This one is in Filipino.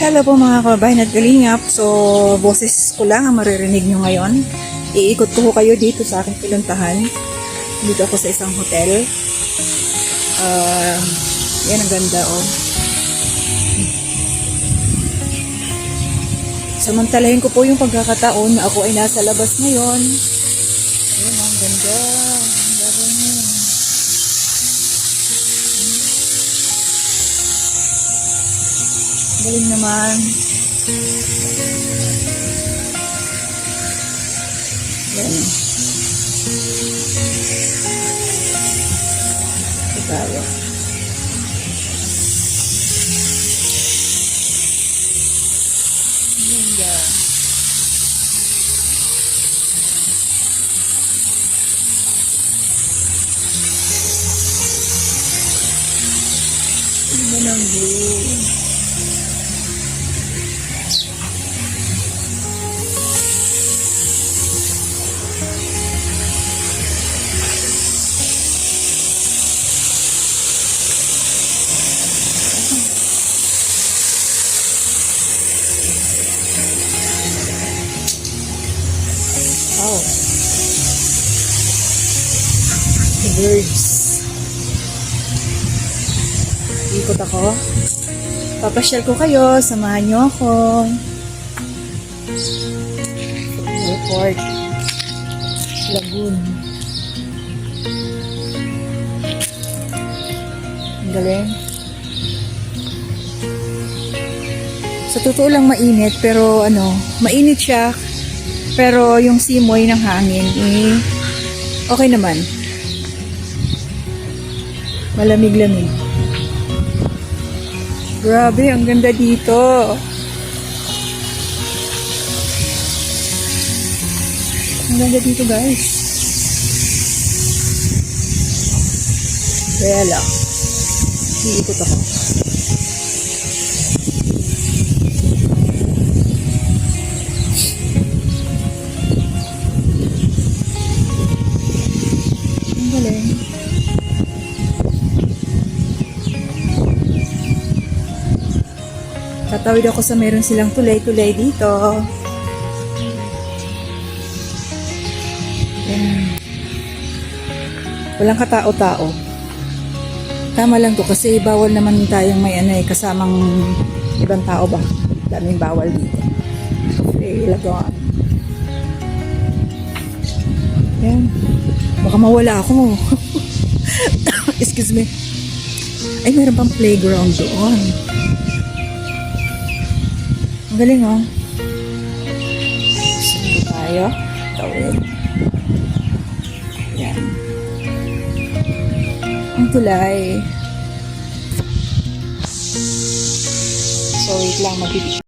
Hello po mga kababayan at kalingap. So, boses ko lang ang maririnig nyo ngayon. Iikot ko kayo dito sa aking pinuntahan. Dito ako sa isang hotel. Yan ang ganda oh. Samantalahin ko po yung pagkakataon na ako ay nasa labas ngayon. Yan ang ganda. Ang ganda niya. Galing naman. Yan. Ito tayo. Ganda. Ganda ng view. Oh. The birds. Ikot ako. Papasyal ko kayo. Samahan nyo ako. Airport. Lagoon. Ang galing. Sa totoo lang mainit, pero mainit siya. Pero yung simoy ng hangin, okay naman. Malamig-lamig. Grabe, ang ganda dito. Ang ganda dito, guys. Kaya lang, iikot ako. Tatawid ako sa meron silang tulay-tulay dito. Ayan. Walang katao-tao. Tama lang to kasi bawal naman tayong may kasamang ibang tao ba? Daming bawal dito. Ilagaan. Ayan. Baka mawala ako. Excuse me. Ay, meron pang playground doon. Ang galing oh. Sige tayo. Tawid. Yan. Ang tulay. So wait lang,